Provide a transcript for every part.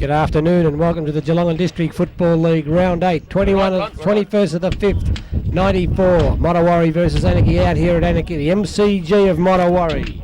Good afternoon and welcome to the Geelong District Football League Round 8, 21st of the 5th, 94. Modewarre versus Anakie out here at Anakie, the MCG of Modewarre.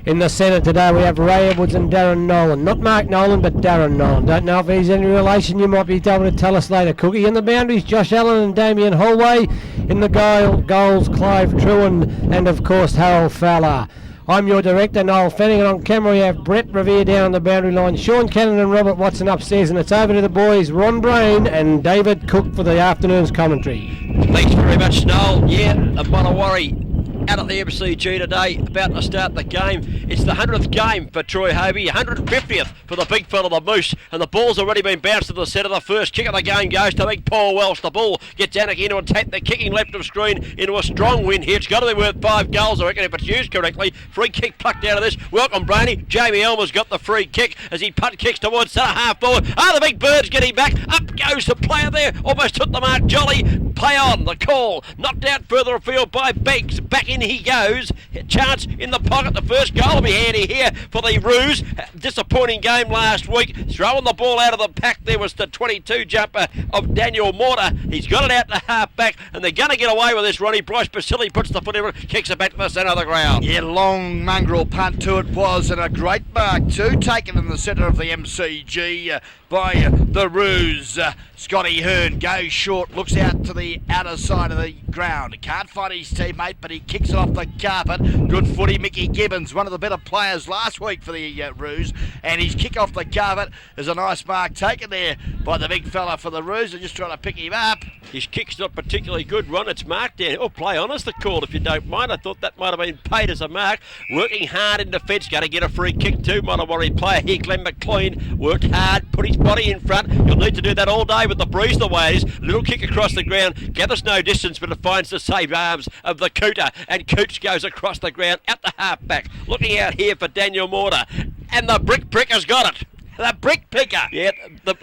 In the centre today we have Ray Edwards and Darren Nolan. Not Mark Nolan, but Darren Nolan. Don't know if he's any relation, you might be able to tell us later, Cookie. In the boundaries, Josh Allen and Damien Holway. In the goals, Clive Truan and of course Harold Fowler. I'm your director, Noel Fanning, and on camera we have Brett Revere down on the boundary line, Sean Cannon and Robert Watson upstairs, and it's over to the boys, Ron Brain and David Cook for the afternoon's commentary. Thanks very much, Noel. Yeah, the Modewarre out at the MCG today, about to start the game. It's the 100th game for Troy Hovey, 150th for the big fella, the Moose, and the ball's already been bounced to the centre. The first kick of the game goes to big Paul Welsh. The ball gets Anakie into attack, the kicking left of screen into a strong win here. It's got to be worth 5 goals, I reckon, if it's used correctly. Free kick plucked out of this. Welcome, Brainy. Jamie Elmer's got the free kick as he punt kicks towards centre half forward. The big bird's getting back. Up goes the player there. Almost hit the mark. Jolly. Play on. The call. Knocked out further afield by Beggs. Back in he goes. Chance in the pocket. The first goal will be handy here for the Roos. Disappointing game last week. Throwing the ball out of the pack there was the 22 jumper of Daniel Mortar. He's got it out to half back and they're going to get away with this, Ronnie. Bryce Basili puts the foot in it, kicks it back to the centre of the ground. Yeah, long mongrel punt to it was, and a great mark too, taken in the centre of the MCG by the Roos. Scotty Hearn goes short, looks out to the outer side of the ground. Can't find his teammate, but he kicks it off the carpet. Good footy, Mickey Gibbons, one of the better players last week for the Roos, and his kick off the carpet is a nice mark taken there by the big fella for the Roos. They're just trying to pick him up. His kick's not particularly good, Ron. It's marked down. Oh, play on us, the call, if you don't mind. I thought that might have been paid as a mark. Working hard in defence, going to get a free kick too. Modewarre player here, Glenn McLean, worked hard, put his body in front. You'll need to do that all day with the breeze the way it is. Little kick across the ground, gathers no distance, but it finds the safe arms of the Cooter, and Cooch goes across the ground out the half back. Looking out here for Daniel Mortar, and the brick pricker's got it. The brick picker. Yeah, the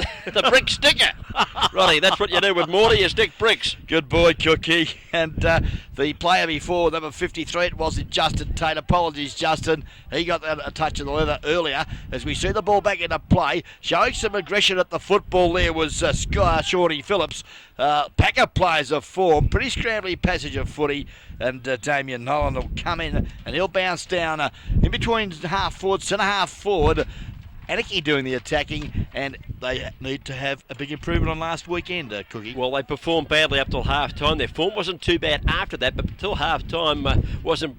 brick sticker. Ronnie, that's what you do with Mortar, you stick bricks. Good boy, Cookie. And the player before, number 53, it wasn't Justin Tate. Apologies, Justin. He got a touch of the leather earlier. As we see the ball back into play, showing some aggression at the football there was Shawnee Phillips. Pack of players of form. Pretty scrambly passage of footy. And Damien Nolan will come in and he'll bounce down in between half forward, centre half forward. Anakie doing the attacking, and they need to have a big improvement on last weekend, Cookie. Well, they performed badly up till half-time. Their form wasn't too bad after that, but till half-time wasn't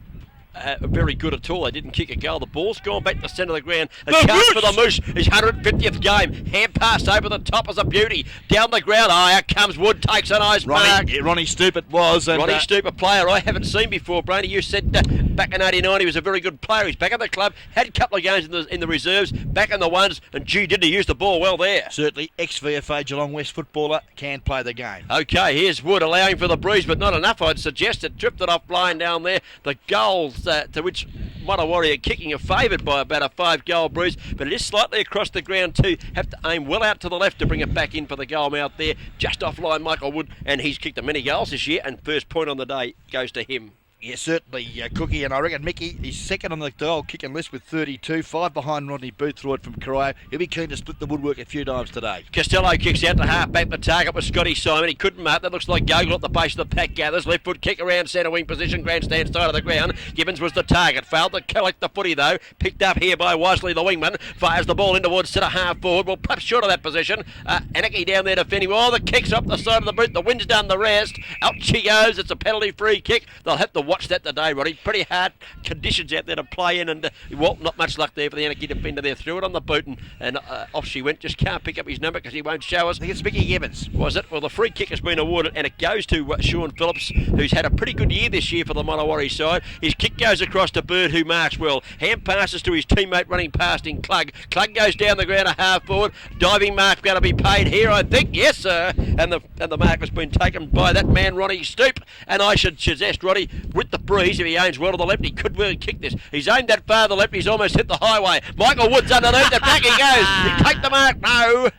very good at all. They didn't kick a goal. The ball's gone back to the centre of the ground. A chance for the Moose. His 150th game. Hand pass over the top as a beauty. Down the ground. Out comes Wood. Takes a nice mark. Yeah, Ronnie Stupert was. And, Ronnie Stupert, player I haven't seen before, Brady. You said back in 89 he was a very good player. He's back at the club. Had a couple of games in the reserves. Back in the ones. And gee, didn't he use the ball well there? Certainly. Ex-VFA Geelong West footballer can play the game. Okay, here's Wood allowing for the breeze, but not enough, I'd suggest. It tripped it off line down there. The goals to which Modewarre are kicking are favoured by about a 5-goal breeze, but it is slightly across the ground too. Have to aim well out to the left to bring it back in for the goal mouth there. Just offline Michael Wood, and he's kicked many goals this year, and first point on the day goes to him. Yeah, certainly, Cookie, and I reckon Mickey is second on the goal kicking list with 32, 5 behind Rodney Boothroyd from Corio. He'll be keen to split the woodwork a few times today. Costello kicks out to half back. The target was Scotty Simon. He couldn't mark. That looks like Gogol at the base of the pack gathers. Left foot kick around centre wing position, grandstand side of the ground. Gibbons was the target. Failed to collect the footy though. Picked up here by Wisely, the wingman. Fires the ball in towards centre half forward. Well, perhaps short of that position. Anakie down there defending. Oh, the kick's up the side of the boot. The wind's done the rest. Out she goes. It's a penalty free kick. They'll have to watch that today, Roddy. Pretty hard conditions out there to play in, and well, not much luck there for the Anakie defender there. Threw it on the boot and off she went. Just can't pick up his number because he won't show us. I think it's Mickey Gibbons. Was it? Well, the free kick has been awarded and it goes to Sean Phillips, who's had a pretty good year this year for the Modewarre side. His kick goes across to Bird, who marks well. Hand passes to his teammate running past in Clug. Clug goes down the ground a half forward. Diving mark going to be paid here, I think. Yes, sir. And the mark has been taken by that man, Ronnie Stoop. And I should suggest, Roddy, with the breeze, if he aims well to the left, he could really kick this. He's aimed that far to the left, he's almost hit the highway. Michael Wood's underneath it, back he goes. He take the mark, no.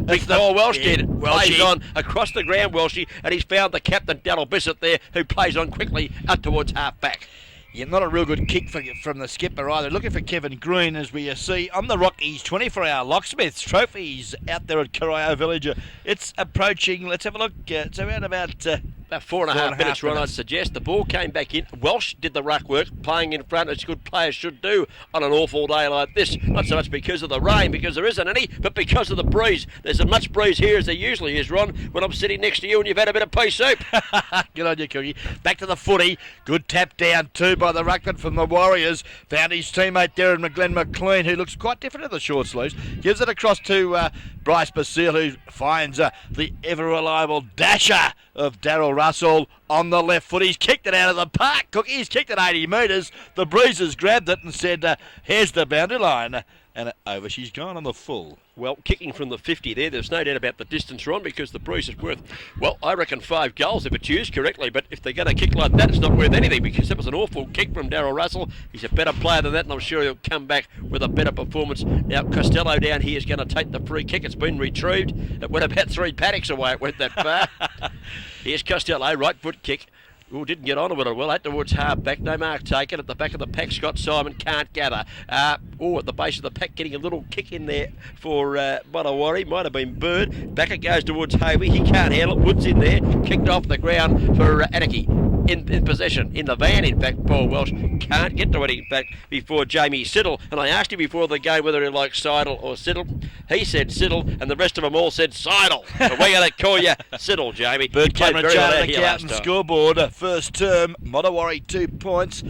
Big Paul Welsh did. Plays on across the ground, Welshie, and he's found the captain, Dallal Bissett, there, who plays on quickly up towards half back. Yeah, not a real good kick from the skipper either. Looking for Kevin Green, as we see on the Rockies 24-hour locksmiths trophies out there at Corio Village. It's approaching. Let's have a look. It's around about 4.5 minutes, Ron, I'd suggest. The ball came back in. Welsh did the ruck work, playing in front, as good players should do on an awful day like this. Not so much because of the rain, because there isn't any, but because of the breeze. There's as much breeze here as there usually is, Ron, when I'm sitting next to you and you've had a bit of pea soup. Good on you, Cookie. Back to the footy. Good tap down too by the ruckman from the Warriors. Found his teammate there in Glenn McLean, who looks quite different in the short sleeves. Gives it across to Bryce Basile, who finds the ever-reliable dasher of Daryl Russell on the left foot. He's kicked it out of the park, Cookie. He's kicked it 80 metres. The Breezers grabbed it and said, here's the boundary line. And over she's gone on the full. Well, kicking from the 50 there's no doubt about the distance, Ron, because the breeze is worth, well, I reckon 5 goals if it's used correctly, but if they're going to kick like that, it's not worth anything, because it was an awful kick from Daryl Russell. He's a better player than that, and I'm sure he'll come back with a better performance. Now, Costello down here is going to take the free kick. It's been retrieved. It went about 3 paddocks away. It went that far. Here's Costello, right foot kick. Oh, didn't get on with it well. Out towards half back. No mark taken. At the back of the pack, Scott Simon can't gather. At the base of the pack, getting a little kick in there for Modewarre. Might have been Bird. Back it goes towards Hovey. He can't handle it. Wood's in there. Kicked off the ground for Anakie. In possession. In the van, in fact, Paul Welsh can't get to it, in fact, before Jamie Siddle. And I asked him before the game whether he liked Seidel or Siddle. He said Siddle, and the rest of them all said Seidel. But we're going to call you Siddle, Jamie. Bird Cameron Charlie out and scoreboard. First term, Modewarre 2 points.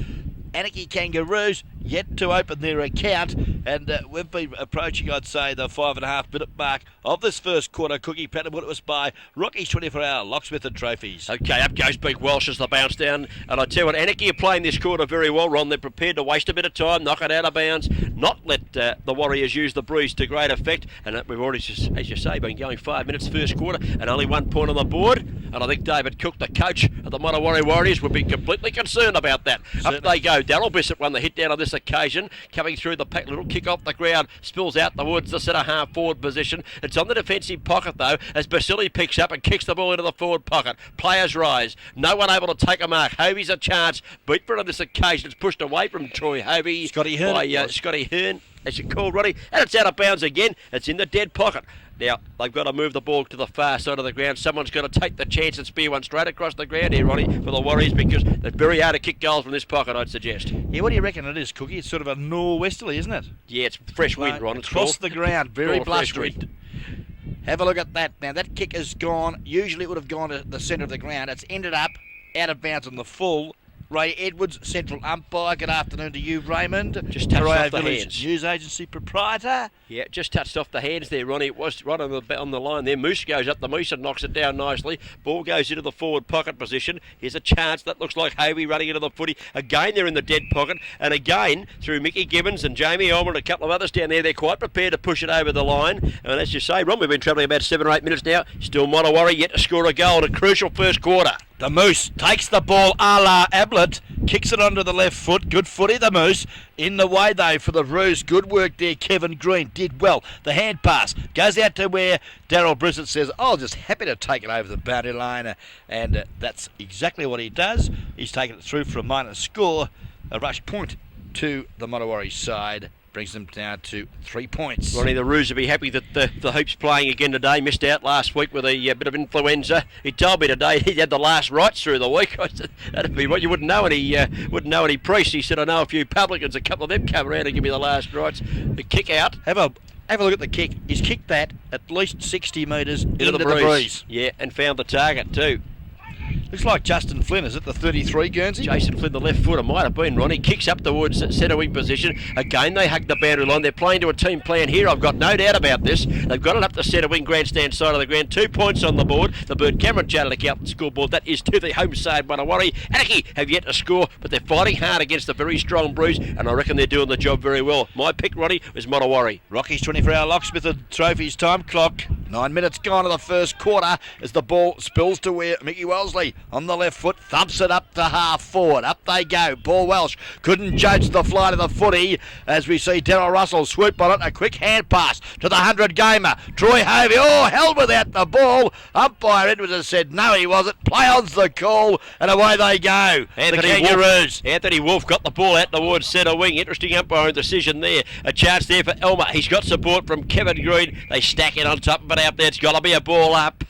Anakie Kangaroos yet to open their account, and we've been approaching, I'd say, the 5.5 minute mark of this first quarter. Cookie Patton, what it was by Rockies 24-hour locksmith and trophies. Okay, up goes Big Welsh as the bounce down, and I tell you what, Anakie are playing this quarter very well, Ron. They're prepared to waste a bit of time, knock it out of bounds, not let the Warriors use the breeze to great effect, and we've already, as you say, been going 5 minutes first quarter, and only 1 point on the board, and I think David Cook, the coach of the Modewarre Warriors, would be completely concerned about that. Certainly. Up they go. Darryl Bissett won the hit down on this occasion, coming through the pack, little kick off the ground, spills out towards the centre half forward position. It's on the defensive pocket though, as Basile picks up and kicks the ball into the forward pocket. Players rise, no one able to take a mark. Hovey's a chance, beat for it on this occasion. It's pushed away from Troy Hovey. Scotty Hearn. By Scotty Hearn, as you called, Roddy, and it's out of bounds again. It's in the dead pocket. Now, they've got to move the ball to the far side of the ground. Someone's got to take the chance and spear one straight across the ground here, Ronnie, for the Warriors, because they're very hard to kick goals from this pocket, I'd suggest. Yeah, what do you reckon it is, Cookie? It's sort of a norwesterly, isn't it? Yeah, it's fresh wind, Ron. It's across the ground, very blustery. Wind. Have a look at that. Now, that kick has gone. Usually it would have gone to the centre of the ground. It's ended up out of bounds on the full. Ray Edwards, central umpire. Good afternoon to you, Raymond. Just touched off the hands. News agency proprietor. Yeah, just touched off the hands there, Ronnie. It was right on the line there. Moose goes up the Moose and knocks it down nicely. Ball goes into the forward pocket position. Here's a chance. That looks like Hovey running into the footy. Again, they're in the dead pocket. And again, through Mickey Gibbons and Jamie Ulmer and a couple of others down there, they're quite prepared to push it over the line. And as you say, Ron, we've been travelling about 7 or 8 minutes now. Still Modewarre yet to score a goal in a crucial first quarter. The Moose takes the ball a la Ablett, kicks it onto the left foot. Good footy, the Moose. In the way, though, for the Roos. Good work there. Kevin Green did well. The hand pass goes out to where Daryl Brissett says, oh, just happy to take it over the boundary line. And that's exactly what he does. He's taken it through for a minor score. A rush point to the Modewarre side. Brings them down to 3 points. Ronnie, the Roos will be happy that the Hoop's playing again today. Missed out last week with a bit of influenza. He told me today he had the last rites through the week. I said, that'd be what you wouldn't know any priests. He said, I know a few publicans. A couple of them come around and give me the last rites. The kick out. Have a look at the kick. He's kicked that at least 60 metres into the breeze. Yeah, and found the target too. Looks like Justin Flynn, is it the 33 Guernsey? Jason Flynn, the left footer, might have been, Ronnie. Kicks up towards centre wing position. Again, they hug the boundary line. They're playing to a team plan here. I've got no doubt about this. They've got it up the centre wing grandstand side of the ground. 2 points on the board. The Bird Cameron Charlie out the scoreboard. That is to the home side, Modewarre. Anakie have yet to score, but they're fighting hard against a very strong Breeze, and I reckon they're doing the job very well. My pick, Ronnie, was Modewarre. Rockies 24-hour locksmith and trophies time clock. 9 minutes gone of the first quarter as the ball spills to where Mickey Wellesley on the left foot thumps it up to half forward. Up they go. Paul Welsh couldn't judge the flight of the footy as we see Daryl Russell swoop on it. A quick hand pass to the 100-gamer. Troy Hovey, held without the ball. Umpire Edwards has said no, he wasn't. Play on's the call, and away they go. The Kangaroos. Anthony Wolf got the ball out towards centre wing. Interesting umpiring decision there. A chance there for Elmer. He's got support from Kevin Green. They stack it on top of it out there. It's got to be a ball up.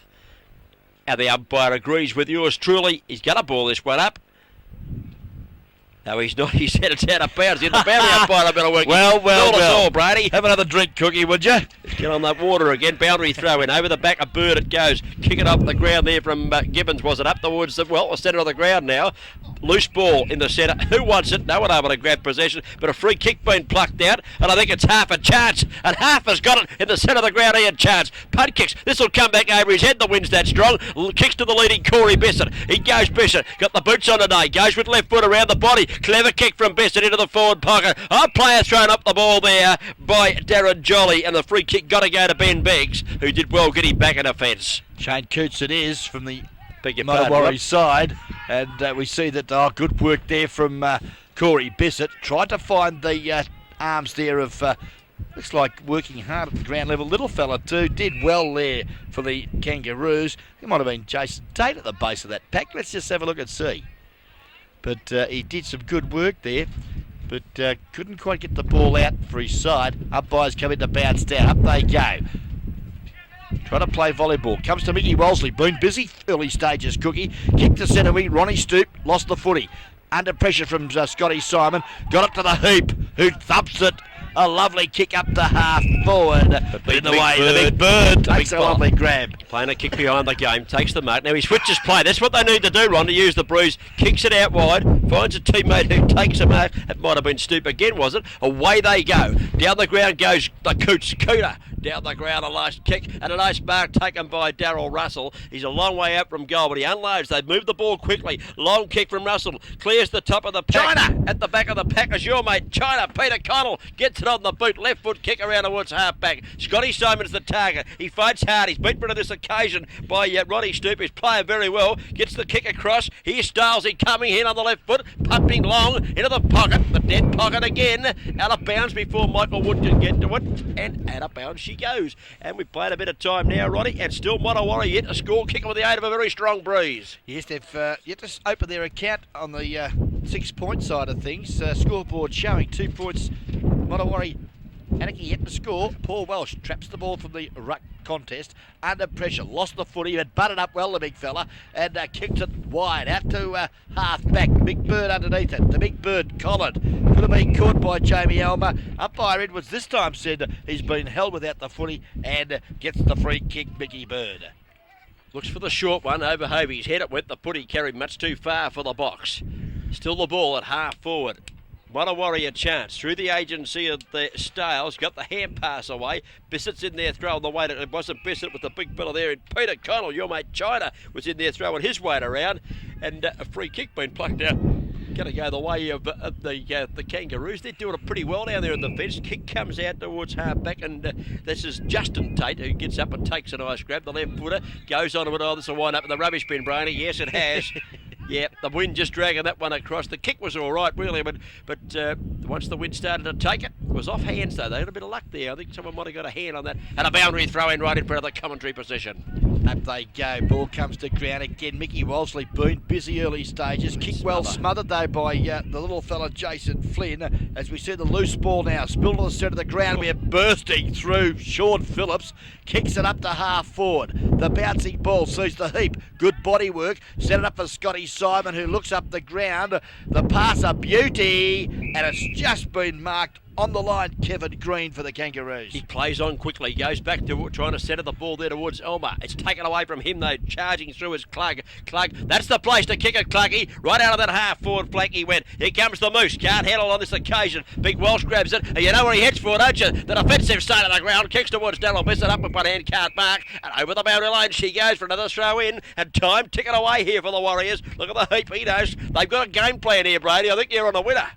And the umpire agrees with yours truly. He's going to ball this one up. No, he's not. He said it's out of bounds. The boundary umpire better work. Well, Brady. Have another drink, Cookie, would you? Get on that water again. Boundary throw in. Over the back of Bird it goes. Kick it up the ground there from Gibbons. Was it up towards the, centre of the ground now. Loose ball in the centre. Who wants it? No one able to grab possession. But a free kick being plucked out. And I think it's half a chance. And half has got it in the centre of the ground. He had chance. Punt kicks. This will come back over his head. The wind's that strong. Kicks to the leading Corey Bissett. He goes Bissett. Got the boots on today. Goes with left foot around the body. Clever kick from Bissett into the forward pocket. A player thrown up the ball there by Darren Jolly. And the free kick got to go to Ben Beggs, who did well getting back in offence. Shane Coots it is from the Modewarre side. And we see that good work there from Corey Bissett. Tried to find the arms there of, looks like working hard at the ground level. Little fella too, did well there for the Kangaroos. It might have been Jason Tate at the base of that pack. Let's just have a look and see. But he did some good work there. But couldn't quite get the ball out for his side. Umpires come in to bounce down. Up they go. Trying to play volleyball. Comes to Mickey Wellesley. Been busy early stages, Cookie. Kick to centre wing. Ronnie Stoop lost the footy. Under pressure from Scotty Simon. Got it to the hoop. Who thumps it. A lovely kick up to half forward. But in the way, the big bird takes a lovely grab. Playing a kick behind the game, takes the mark. Now he switches play. That's what they need to do, Ron, to use the bruise. Kicks it out wide, finds a teammate who takes a mark. It might have been Stoop again, was it? Away they go. Down the ground goes the Cooter. Down the ground, a nice kick and a nice mark taken by Daryl Russell. He's a long way out from goal, but he unloads. They've moved the ball quickly. Long kick from Russell. Clears the top of the pack. China! At the back of the pack is your mate, China. Peter Connell gets it on the boot. Left foot kick around towards half back. Scotty Simon's the target. He fights hard. He's beaten on this occasion by Ronnie Stoop. He's playing very well. Gets the kick across. Here's Stalesy coming in on the left foot. Pumping long into the pocket. The dead pocket again. Out of bounds before Michael Wood can get to it. And out of bounds she goes. And we've played a bit of time now, Ronnie, and still Modewarre yet to score, kicking with the aid of a very strong breeze. Yes, they've yet to open their account on the 6-point side of things. Scoreboard showing 2 points. Modewarre, Anakie yet to score. Paul Welsh traps the ball from the ruck contest. Under pressure, lost the footy, had butted up well, the big fella, and kicked it wide out to half back. Big Bird underneath it. The big Bird, Collin, could have been caught by Jamie Elmer. Umpire Edwards this time said he's been held without the footy and gets the free kick, Mickey Bird. Looks for the short one over Hovey's head. It went. The footy carried much too far for the box. Still the ball at half forward. Modewarre a chance through the agency of the Stales. Got the hand pass away. Bissett's in there throwing the weight. It wasn't Bissett with the big fella there. And Peter Connell, your mate China, was in there throwing his weight around. And a free kick being plucked out. Going to go the way of the Kangaroos. They're doing it pretty well down there in the fence. Kick comes out towards half back, and this is Justin Tate who gets up and takes a nice grab. The left footer goes on to it. Oh, this will wind up in the rubbish bin, Brainy. Yes, it has. Yeah, the wind just dragging that one across. The kick was all right, really, but once the wind started to take it, was off hands though. They had a bit of luck there. I think someone might have got a hand on that. And a boundary throw in right in front of the commentary position. Up they go. Ball comes to ground again. Mickey Wellesley been busy early stages. Kick well smothered though by the little fella Jason Flynn. As we see the loose ball now spilled to the centre of the ground. We're bursting through. Sean Phillips kicks it up to half forward. The bouncing ball sees the heap. Good body work. Set it up for Scotty Simon, who looks up the ground. The pass a beauty, and it's just been marked on the line. Kevin Green for the Kangaroos. He plays on quickly, goes back to trying to centre the ball there towards Elmer. It's taken away from him though, charging through his Clug, that's the place to kick it, Cluggy. Right out of that half forward flank he went. Here comes the Moose, can't handle on this occasion. Big Welsh grabs it, and you know where he heads for, don't you? The defensive side of the ground, kicks towards Daryl Bissett, up with one hand, can't mark, and over the boundary line she goes for another throw in, and time ticking away here for the Warriors. Look at the heap he knows. They've got a game plan here, Brady. I think you're on a winner.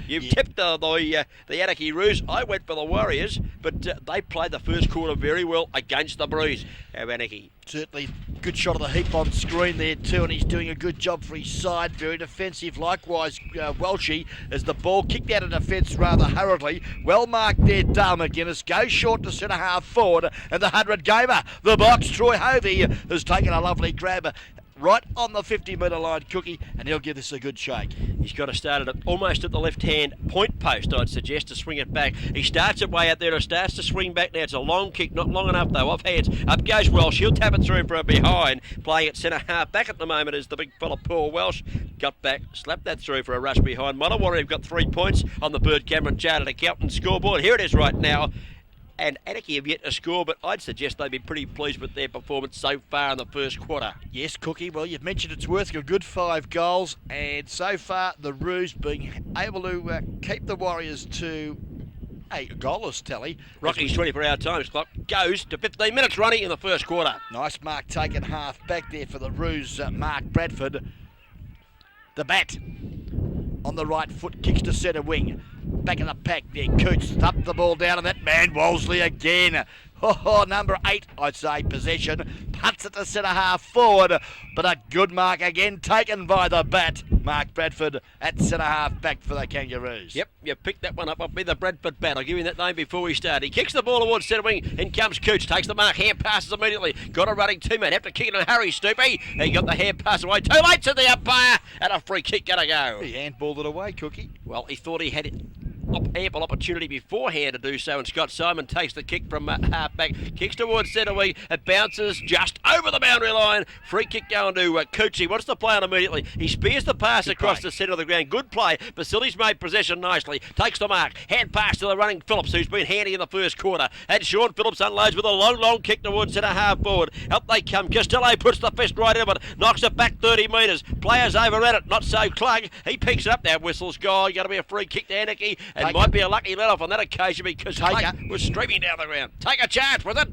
You've tipped the Anakie Roos. I went for the Warriors, but they played the first quarter very well against the Breeze. How Anakie? Certainly good shot of the heap on screen there too, and he's doing a good job for his side. Very defensive. Likewise, Welshie, as the ball kicked out of defence rather hurriedly. Well marked there, Dale McGuinness. Goes short to centre half forward, and the 100 gamer, the box, Troy Hovey, has taken a lovely grab right on the 50-metre line, Cookie, and he'll give this a good shake. He's got to start it almost at the left-hand point post, I'd suggest, to swing it back. He starts it way out there and starts to swing back now. It's a long kick, not long enough though, off hands. Up goes Welsh, he'll tap it through from behind. Playing at centre half back at the moment is the big fella Paul Welsh. Got back, slapped that through for a rush behind. Modewarre have got 3 points on the Bird Cameron Chartered Accountant scoreboard. Here it is right now. And Anakie have yet to score, but I'd suggest they'd be pretty pleased with their performance so far in the first quarter. Yes, Cookie. Well, you've mentioned it's worth a good 5 goals, and so far the Roos being able to keep the Warriors to a goalless tally. Rocky's 24-hour times clock goes to 15 minutes running in the first quarter. Nice mark taken half back there for the Roos, Mark Bradford. The bat on the right foot, kicks to centre wing. Back in the pack there, Coots thumped the ball down, and that man Wolseley again. Number 8, I'd say, possession. Punts it to centre half forward, but a good mark again taken by the bat. Mark Bradford at centre half back for the Kangaroos. Yep, you picked that one up. I'll be the Bradford bat. I'll give him that name before we start. He kicks the ball towards centre wing. In comes Cooch, takes the mark, hand passes immediately. Got a running teammate. Have to kick it in a hurry, Stoopy. He got the hand pass away. Too late to the umpire, and a free kick gonna go. He handballed it away, Cookie. Well, he thought he had it. Ample opportunity beforehand to do so, and Scott Simon takes the kick from half back, kicks towards centre wing, it bounces just over the boundary line. Free kick going to Cooch. He wants to play on immediately. He spears the pass across the centre of the ground. Good play. Basili's made possession nicely. Takes the mark. Hand pass to the running Phillips, who's been handy in the first quarter. And Sean Phillips unloads with a long kick towards centre half forward. Up they come. Costello puts the fist right into it. Knocks it back 30 metres. Players over at it. Not so Klug. He picks it up now. Whistles goal. Going to be a free kick to Anakie. And might be a lucky let off on that occasion because Taker was streaming down the ground. Take a chance with it.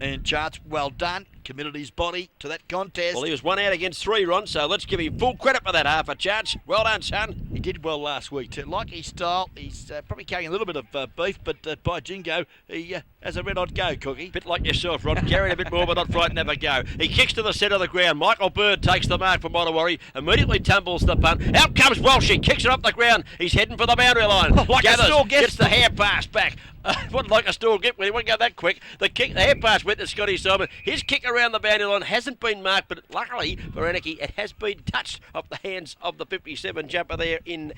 And Charts, well done. Committed his body to that contest. Well, he was 1 out against 3, Ron, so let's give him full credit for that half a Charts. Well done, son. He did well last week too. Like his style, he's probably carrying a little bit of beef, but by jingo, he has a red-hot go, Cookie. Bit like yourself, Ron. Carrying a bit more, but not frightened to have a go. He kicks to the centre of the ground. Michael Bird takes the mark for Modewarre. Immediately tumbles the punt. Out comes Welshie. Kicks it up the ground. He's heading for the boundary line. Like Gathers, a store gets the hand pass back. Wouldn't like a store get when he wouldn't go that quick. The hand pass went to Scotty Simon. His kick around the boundary line hasn't been marked, but luckily for Anakie, it has been touched off the hands of the 57 jumper there in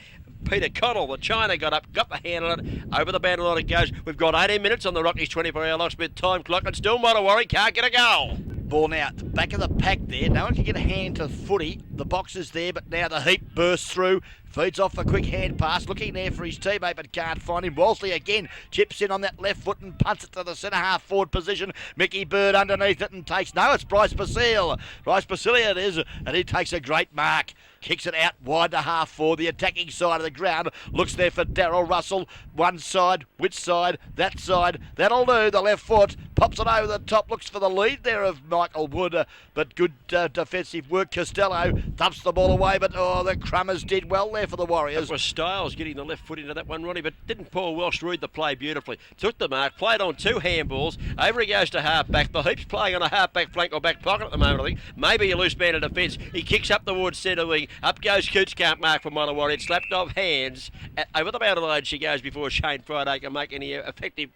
Peter Connell. The China got up, got the hand on it, over the boundary line it goes. We've got 18 minutes on the Rockies 24-hour locksmith time clock, and still Modewarre can't get a goal. Ball now at the back of the pack there. No one can get a hand to the footy. The box is there, but now the heap bursts through. Feeds off a quick hand pass, looking there for his teammate, but can't find him. Wolseley again chips in on that left foot and punts it to the centre half forward position. Mickey Bird underneath it and takes, no, it's Bryce Basile. Bryce Basile it is, and he takes a great mark. Kicks it out wide to half forward, the attacking side of the ground. Looks there for Darryl Russell. One side, which side? That side. That'll do, the left foot. Pops it over the top, looks for the lead there of Michael Wood, but good defensive work. Costello thumps the ball away, but the Crummers did well there for the Warriors. It was Styles getting the left foot into that one, Ronnie, but didn't Paul Welsh read the play beautifully? Took the mark, played on 2 handballs. Over he goes to half-back. The Heap's playing on a half-back flank or back pocket at the moment, I think. Maybe a loose man in defence. He kicks up towards centre wing. Up goes Coots, can't mark for Modewarre. It's slapped off hands. Over the boundary line she goes before Shane Friday can make any effective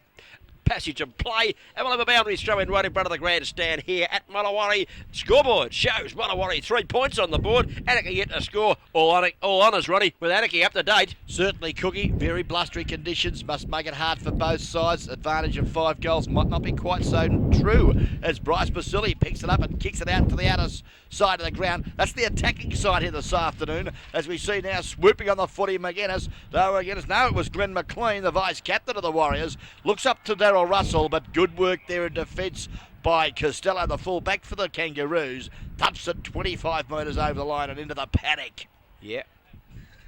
passage of play, and we'll have a boundary throw in right in front of the grandstand here at Modewarre. Scoreboard shows Modewarre 3 points on the board. Anakie yet to score. All honours, Ronnie, with Anakie up to date. Certainly, Cookie. Very blustery conditions must make it hard for both sides. Advantage of 5 goals might not be quite so true as Bryce Basile picks it up and kicks it out to the outer side of the ground. That's the attacking side here this afternoon, as we see now swooping on the footy McGuinness. No, it was Glenn McLean, the vice-captain of the Warriors. Looks up to Darryl Russell, but good work there in defence by Costello, the full-back for the Kangaroos. Thumps it 25 metres over the line and into the paddock. Yeah.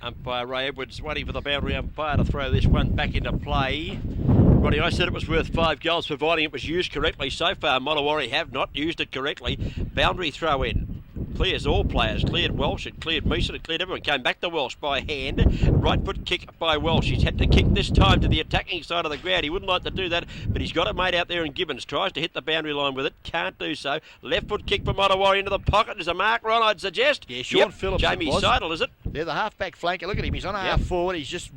Umpire Ray Edwards waiting for the boundary umpire to throw this one back into play. Ronnie, I said it was worth 5 goals, providing it was used correctly. So far, Modewarre have not used it correctly. Boundary throw in. clears all players. Cleared Welsh, it cleared Meeson, it cleared everyone. Came back to Welsh by hand. Right foot kick by Welsh. He's had to kick this time to the attacking side of the ground. He wouldn't like to do that, but he's got it made out there, and Gibbons tries to hit the boundary line with it. Can't do so. Left foot kick for Modewarre into the pocket. There's a marker on, I'd suggest. Yeah, Sean Phillips. Jamie Seidel, is it? They're the half-back flanker. Look at him. He's on half forward. He's just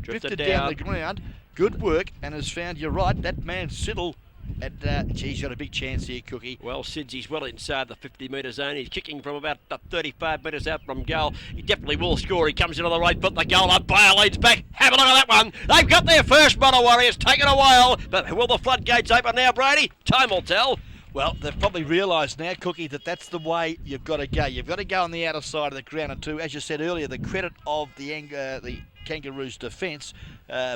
drifted down the ground. Good work, and has found, you're right, that man Siddle. And he's got a big chance here, Cookie. Well, Sids, he's well inside the 50-metre zone. He's kicking from about 35 metres out from goal. He definitely will score. He comes into the right foot. The goal umpire leads back. Have a look at that one. They've got their first Modewarre. It's taken a while, but will the floodgates open now, Brady? Time will tell. Well, they've probably realised now, Cookie, that that's the way you've got to go. You've got to go on the outer side of the ground. And as you said earlier, the credit of the Kangaroos' defence,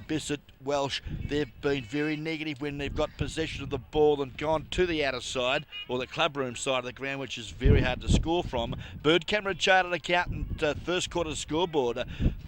Bissett, Welsh, they've been very negative when they've got possession of the ball and gone to the outer side, or the clubroom side of the ground, which is very hard to score from. Bird Cameron Chartered Accountant, first quarter scoreboard,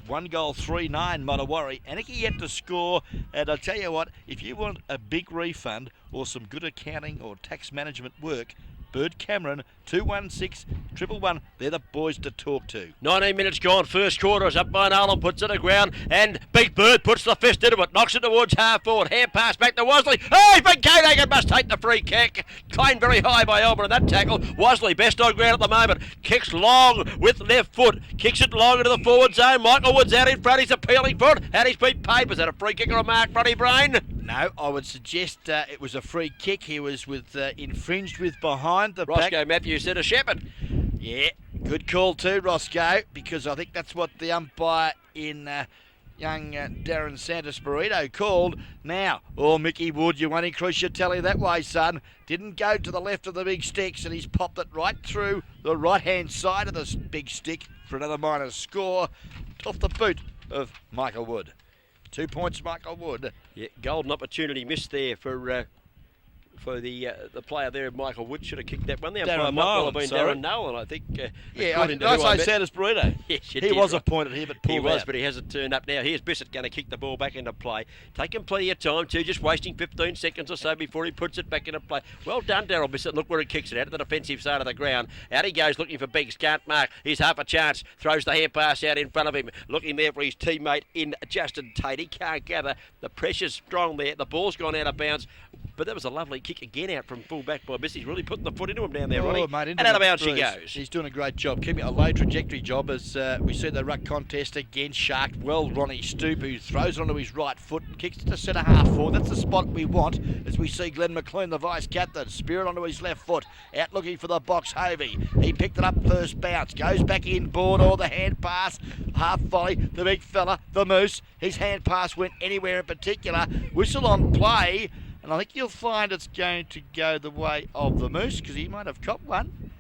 1 goal, 3-9, Modewarre. Anakie yet to score, and I'll tell you what, if you want a big refund or some good accounting or tax management work, Bird Cameron, 216-111. They're the boys to talk to. 19 minutes gone. First quarter is up by Nolan, puts it to the ground, and Big Bird puts the fist into it, knocks it towards half forward. Hand pass back to Wosley. Oh, Big K-Nagan must take the free kick. Claimed very high by Elmer in that tackle. Wosley, best on ground at the moment. Kicks long with left foot. Kicks it long into the forward zone. Michael Wood's out in front. He's appealing for it. Had his feet paid. Was that a free kick or a mark, Brody Brain? No, I would suggest it was a free kick. He was infringed with behind the Roscoe back. Matthews said a shepherd. Yeah, good call too, Roscoe, because I think that's what the umpire in young Darren Santos Burrito called. Now, Mickey Wood, you won't increase your tally that way, son. Didn't go to the left of the big sticks, and he's popped it right through the right-hand side of the big stick for another minor score off the boot of Michael Wood. 2 points, Michael Wood. Yeah, golden opportunity missed there for the player there, Michael Wood. Should have kicked that one. The umpire might well have been Darren Nolan, I think. I say Santos Burrito. Yes, he was appointed here, but pulled out. But he hasn't turned up now. Here's Bissett going to kick the ball back into play. Taking plenty of time too, just wasting 15 seconds or so before he puts it back into play. Well done, Daryl Bissett. Look where he kicks it out of the defensive side of the ground. Out he goes looking for Biggs. Can't mark. He's half a chance. Throws the hand pass out in front of him. Looking there for his teammate in Justin Tate. He can't gather. The pressure's strong there. The ball's gone out of bounds. But that was a lovely kick again out from full back by Bissett. He's really putting the foot into him down there, Ronnie. Mate, and out of bounds she goes. He's doing a great job. Keeping a low trajectory job as we see the ruck contest again sharked. Well, Ronnie Stoop, who throws it onto his right foot and kicks it to centre half forward. That's the spot we want as we see Glenn McLean, the vice-captain, spear it onto his left foot. Out looking for the box, Hovey. He picked it up first bounce. Goes back in board or the hand pass. Half volley. The big fella, the Moose. His hand pass went anywhere in particular. Whistle on play. And I think you'll find it's going to go the way of the Moose because he might have copped one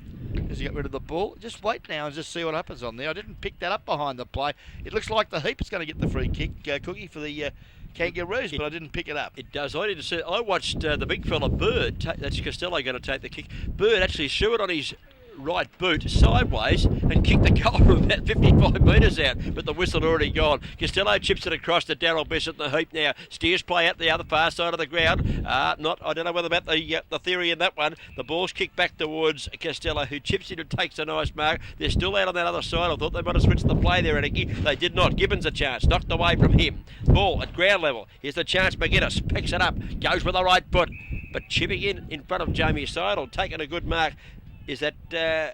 as he got rid of the ball. Just wait now and just see what happens on there. I didn't pick that up behind the play. It looks like the Heap is going to get the free kick, Cookie, for the Kangaroos, but I didn't pick it up. It does. I didn't see. I watched the big fella Bird. That's Costello going to take the kick. Bird actually threw it on his right boot sideways and kicked the goal from about 55 metres out, but the whistle had already gone. Costello chips it across to Daryl Bissett in the heap now. Steers play out the other far side of the ground. I don't know whether about the theory in that one. The ball's kicked back towards Costello, who chips it and takes a nice mark. They're still out on that other side. I thought they might have switched the play there, Anakie. They did not. Gibbons a chance, knocked away from him. Ball at ground level. Here's the chance. McGuinness picks it up, goes with the right foot, but chipping in front of Jamie Seidel, taking a good mark. Is that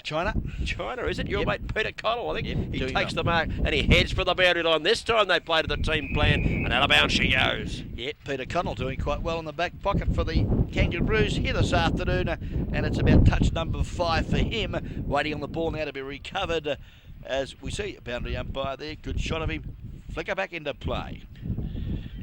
China? China, is it? Your mate Peter Connell, I think. Yep, he takes the mark and he heads for the boundary line. This time they play to the team plan and out of bounds she goes. Yeah, Peter Connell doing quite well in the back pocket for the Kangaroos here this afternoon. And it's about touch number 5 for him. Waiting on the ball now to be recovered as we see a boundary umpire there. Good shot of him. Flicker back into play.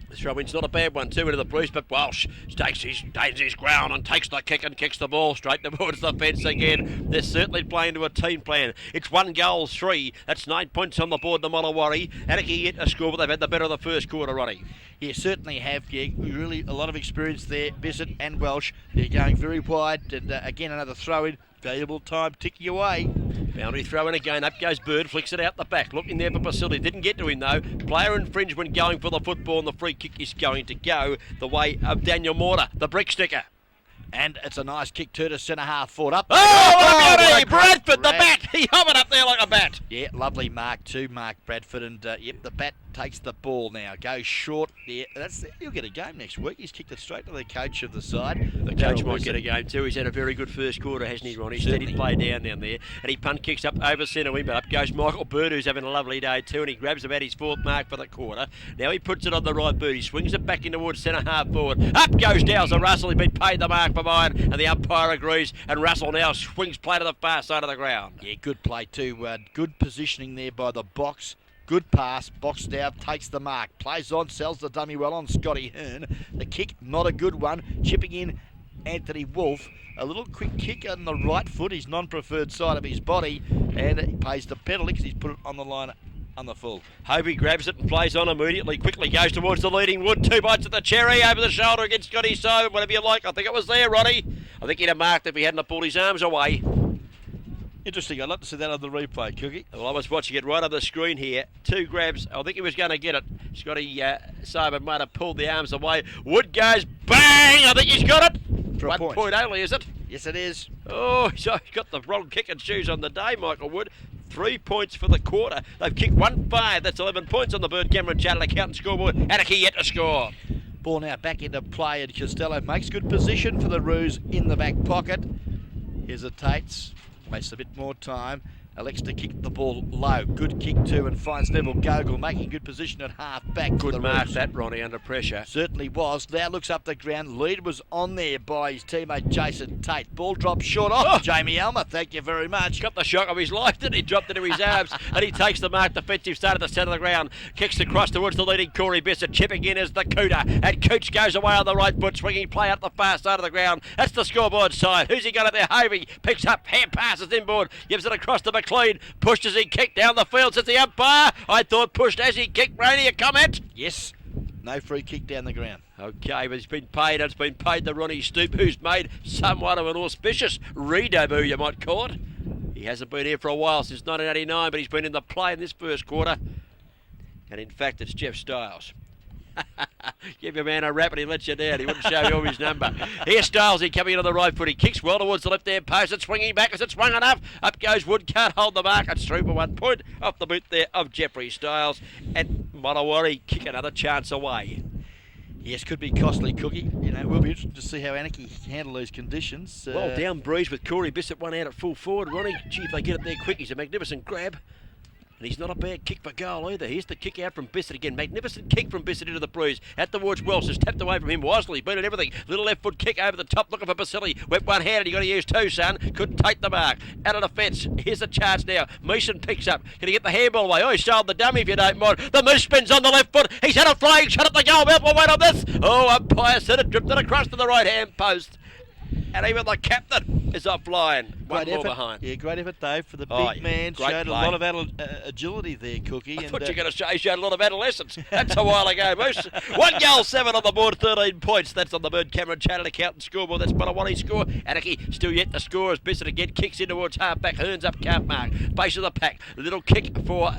The throw-in's not a bad one too into the Blues, but Welsh stays his ground and takes the kick and kicks the ball straight towards the fence again. They're certainly playing to a team plan. It's 1 goal, 3. That's 9 points on the board, the Modewarre. Anakie yet a score, but they've had the better of the first quarter, Ronnie. Yeah, certainly have. Yeah, really a lot of experience there, Bissett and Welsh. They're going very wide, and again another throw-in. Valuable time ticking away. Boundary throw in again. Up goes Bird. Flicks it out the back. Looking there for Basili. Didn't get to him though. Player infringement going for the football, and the free kick is going to go the way of Daniel Mortar, the brick sticker. And it's a nice kick too to centre half forward up. Oh, what a beauty! what a great Bradford, the grab. bat. He hovered up there like a bat. Yeah, lovely mark too, Mark Bradford. And yep, the bat takes the ball now. Goes short. Yeah, he'll get a game next week. He's kicked it straight to the coach of the side. The coach might get a game too. He's had a very good first quarter, hasn't he, Ronnie? Steady play down there. And he punt kicks up over centre wing, but up goes Michael Bird, who's having a lovely day too, and he grabs about his 4th mark for the quarter. Now he puts it on the right boot. He swings it back in towards centre half forward. Up goes Dowse and Russell. He's been paid the mark for mine, and the umpire agrees, and Russell now swings play to the far side of the ground. Yeah, good play too. Good positioning there by the box. Good pass. Boxed out, takes the mark. Plays on, sells the dummy well on Scotty Hearn. The kick, not a good one. Chipping in Anthony Wolfe. A little quick kick on the right foot, his non-preferred side of his body, and he pays the penalty because he's put it on the line on the full. Hovey grabs it and plays on immediately, quickly goes towards the leading wood. 2 bites at the cherry, over the shoulder against Scotty Simon, whatever you like. I think it was there, Ronnie. I think he'd have marked if he hadn't pulled his arms away. Interesting. I'd love to see that on the replay, Cookie. Well, I was watching it right on the screen here. 2 grabs. I think he was going to get it. Scotty Simon might have pulled the arms away. Wood goes bang. I think he's got it. For a 1 point only, is it? Yes, it is. Oh, so he's got the wrong kick and shoes on the day, Michael Wood. 3 points for the quarter. They've kicked 1-5. That's 11 points on the Bird Cameron Channel Accountant scoreboard. Anakie yet to score. Ball now back into play, and Costello makes good position for the Roos in the back pocket. Hesitates, wastes a bit more time. Elects to kick the ball low. Good kick too, and finds Neville Gogol making good position at half back. Good mark that, Ronnie, under pressure. Certainly was. Now looks up the ground. Lead was on there by his teammate Jason Tate. Ball dropped short off. Jamie Elmer, thank you very much. Got the shock of his life, didn't he? Dropped into his arms, and he takes the mark. Defensive start at the centre of the ground. Kicks across towards the leading Corey Bissett. Chipping in as the Cooter. And Cooch goes away on the right foot, swinging play out the far side of the ground. That's the scoreboard side. Who's he got it there? Hovey picks up, hand passes inboard, gives it across to McLean. Pushed as he kicked down the field, says the umpire. I thought pushed as he kicked. Rainey, a comment? Yes. No free kick down the ground. Okay, but he's been paid. It's been paid to Ronnie Stoop, who's made somewhat of an auspicious redebut, you might call it. He hasn't been here for a while, since 1989, but he's been in the play in this first quarter. And in fact, it's Jeff Stiles. Give your man a rap and he lets you down. He wouldn't show you his number. Here's Stiles, he coming into the right foot. He kicks well towards the left-hand post. It's swinging back as it's swung enough. Up goes Wood, can't hold the mark. It's through for 1 point off the boot there of Jeffrey Stiles. And Modewarre kick another chance away. Yes, could be costly, Cookie. You know, we'll be interested to see how Anakie handle these conditions. Well, down breeze with Corey Bissett, one out at full forward. Ronnie, gee, if they get it there quick, he's a magnificent grab. And he's not a bad kick for goal either. Here's the kick out from Bissett again. Magnificent kick from Bissett into the breeze. Out towards Welsh. Has tapped away from him wisely. Beat at everything. Little left foot kick over the top. Looking for Basili. Went one-handed. You got to use 2, son. Couldn't take the mark. Out of the fence. Here's the chance now. Meeson picks up. Can he get the handball away? Oh, he sold the dummy if you don't mind. The Moose spins on the left foot. He's had a flying shot at the goal. Mouth will wait on this. Oh, umpire said it. Dripped it across to the right-hand post. And even the captain is offline. One more behind. Yeah, great effort, Dave, for the big man. Showed a lot of agility there, Cookie. I thought you were going to say he showed a lot of adolescence. That's a while ago, Moose. 1 goal, 7 on the board, 13 points. That's on the Bird Cameron Channel Accountant scoreboard. That's Modewarre's score. Anakie still yet to score as Bissett again kicks in towards half-back. Hearns up, can't mark. Base of the pack. Little kick for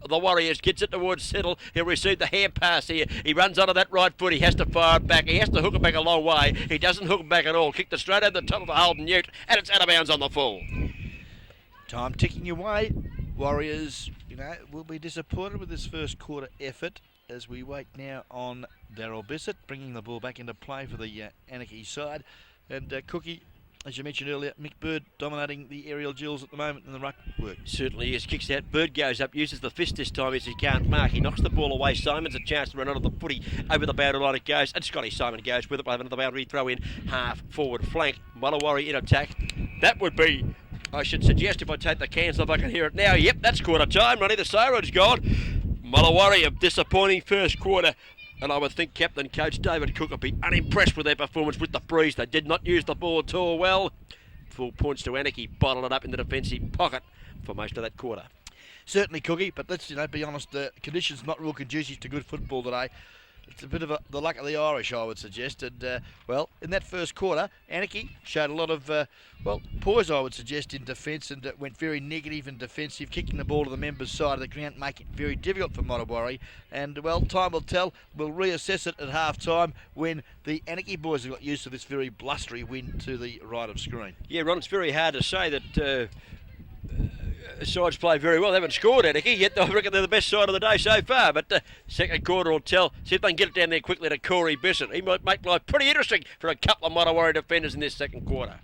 the Warriors. Gets it towards Settle. He'll receive the hand pass here. He runs onto that right foot. He has to fire it back. He has to hook it back a long way. He doesn't hook it back at all. Kicked it straight over the top of the Holden Ute, and it's out of bounds on the full. Time ticking away. Warriors, will be disappointed with this first quarter effort as we wait now on Daryl Bissett, bringing the ball back into play for the Anakie side. And Cookie, as you mentioned earlier, Mick Bird dominating the aerial duels at the moment in the ruck work. Certainly is. Kicks out. Bird goes up, uses the fist this time as he can't mark. He knocks the ball away. Simon's a chance to run onto the footy. Over the boundary line it goes. And Scotty Simon goes with it. We'll have another boundary throw in. Half forward flank. Modewarre in attack. That would be, I should suggest, if I take the cans off, I can hear it now. Yep, that's quarter time. Ronnie, the siren's gone. Modewarre, a disappointing first quarter. And I would think Captain Coach David Cook would be unimpressed with their performance with the breeze. They did not use the ball at all well. Full points to Anakie, bottled it up in the defensive pocket for most of that quarter. Certainly, Cookie, but let's be honest, the conditions not real conducive to good football today. it's a bit of the luck of the Irish, I would suggest. And, well, in that first quarter, Anakie showed a lot of, poise, I would suggest, in defence, and went very negative and defensive, kicking the ball to the members' side of the ground, making it very difficult for Modewarre. And, well, time will tell. We'll reassess it at half-time when the Anakie boys have got used to this very blustery wind to the right of screen. Yeah, Ron, it's very hard to say that sides play very well. They haven't scored Anakie yet. I reckon they're the best side of the day so far. But second quarter will tell. See if they can get it down there quickly to Corey Bissett. He might make life pretty interesting for a couple of Modewarre defenders in this second quarter.